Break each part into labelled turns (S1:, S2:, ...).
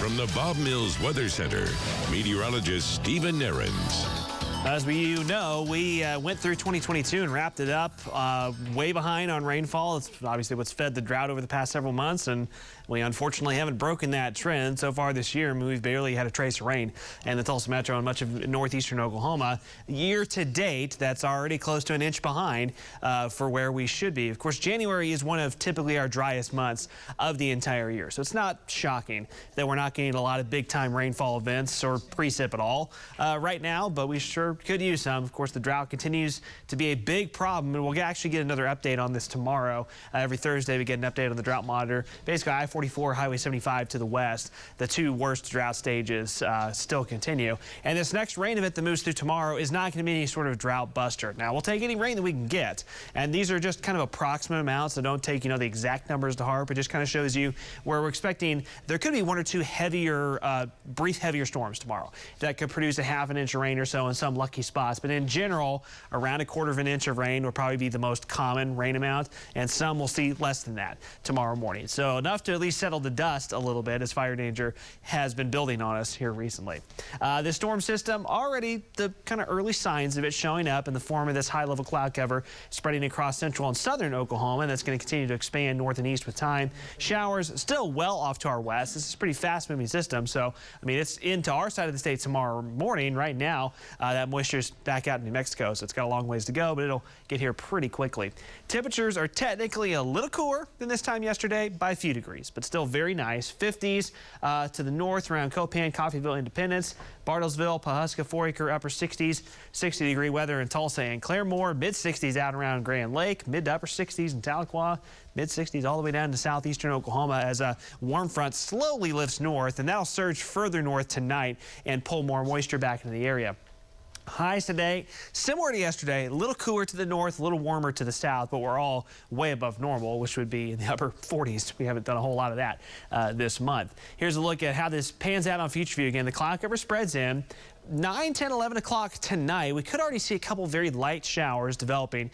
S1: From the Bob Mills Weather Center, meteorologist Stephen Nehrenz.
S2: As we went through 2022 and wrapped it up way behind on rainfall. It's obviously what's fed the drought over the past several months, and we unfortunately haven't broken that trend so far this year. I mean, we've barely had a trace of rain in the Tulsa Metro and much of northeastern Oklahoma. Year to date, that's already close to an inch behind for where we should be. Of course, January is one of typically our driest months of the entire year, so it's not shocking that we're not getting a lot of big-time rainfall events or precip at all right now, but we sure could use some. Of course, the drought continues to be a big problem, and we'll actually get another update on this tomorrow. Every Thursday, we get an update on the drought monitor. Basically, I-44, Highway 75 to the west, the two worst drought stages still continue. And this next rain event that moves through tomorrow is not going to be any sort of drought buster. Now, we'll take any rain that we can get, and these are just kind of approximate amounts, so don't take, the exact numbers to heart, but just kind of shows you where we're expecting there could be one or two heavier, brief heavier storms tomorrow that could produce a half an inch of rain or so in some lucky spots. But in general, around 1/4 inch of rain will probably be the most common rain amount, and some will see less than that tomorrow morning. So enough to at least settle the dust a little bit as fire danger has been building on us here recently. This storm system, already the kind of early signs of it showing up in the form of this high-level cloud cover spreading across central and southern Oklahoma, and that's going to continue to expand north and east with time. Showers still well off to our west. This is a pretty fast-moving system, so I mean it's into our side of the state tomorrow morning. Right now, that moisture's back out in New Mexico, so it's got a long ways to go, but it'll get here pretty quickly. Temperatures are technically a little cooler than this time yesterday by a few degrees, but still very nice. 50s to the north around Copan, Coffeyville, Independence, Bartlesville, Pawhuska, Foraker, upper 60s, 60-degree weather in Tulsa and Claremore, mid-60s out around Grand Lake, mid to upper 60s in Tahlequah, mid-60s all the way down to southeastern Oklahoma as a warm front slowly lifts north, and that'll surge further north tonight and pull more moisture back into the area. Highs today, similar to yesterday, a little cooler to the north, a little warmer to the south, but we're all way above normal, which would be in the upper 40s. We haven't done a whole lot of that this month. Here's a look at how this pans out on future view. Again, the cloud cover spreads in. 9, 10, 11 o'clock tonight, we could already see a couple very light showers developing.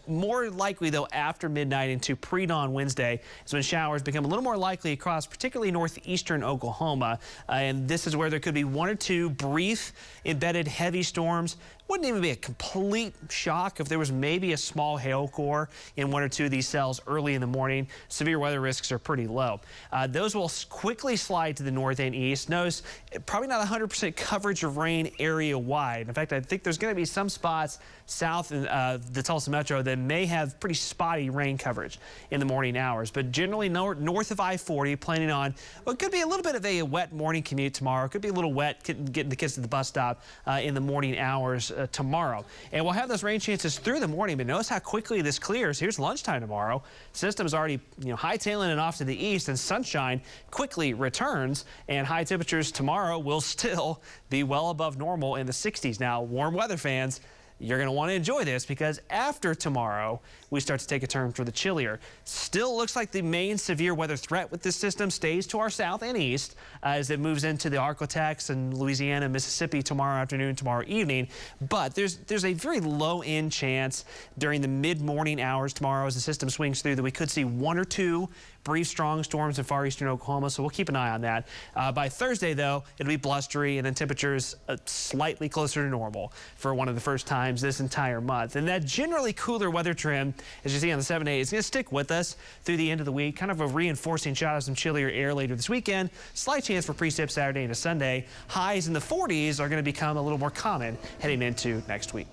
S2: More likely, though, after midnight into pre-dawn Wednesday is when showers become a little more likely across particularly northeastern Oklahoma. And this is where there could be one or two brief embedded heavy storms. Wouldn't even be a complete shock if there was maybe a small hail core in one or two of these cells early in the morning. Severe weather risks are pretty low. Those will quickly slide to the north and east. Notice probably not 100% coverage of rain area wide. In fact, I think there's going to be some spots south in the Tulsa Metro that may have pretty spotty rain coverage in the morning hours. But generally north of I-40, planning on what could be a little bit of a wet morning commute tomorrow. It could be a little wet getting the kids to the bus stop in the morning hours tomorrow. And we'll have those rain chances through the morning, but notice how quickly this clears. Here's lunchtime tomorrow. System's already hightailing it off to the east, and sunshine quickly returns, and high temperatures tomorrow will still be well above normal in the 60s. Now, warm weather fans, you're going to want to enjoy this because after tomorrow, we start to take a turn for the chillier. Still looks like the main severe weather threat with this system stays to our south and east as it moves into the Arklatex and Louisiana, Mississippi tomorrow afternoon, tomorrow evening. But there's a very low-end chance during the mid-morning hours tomorrow as the system swings through that we could see one or two brief strong storms in far eastern Oklahoma, so we'll keep an eye on that. By Thursday, though, it'll be blustery and then temperatures slightly closer to normal for one of the first times this entire month. And that generally cooler weather trend, as you see on the 7-8, is going to stick with us through the end of the week. Kind of a reinforcing shot of some chillier air later this weekend. Slight chance for precip Saturday into Sunday. Highs in the 40s are going to become a little more common heading into next week.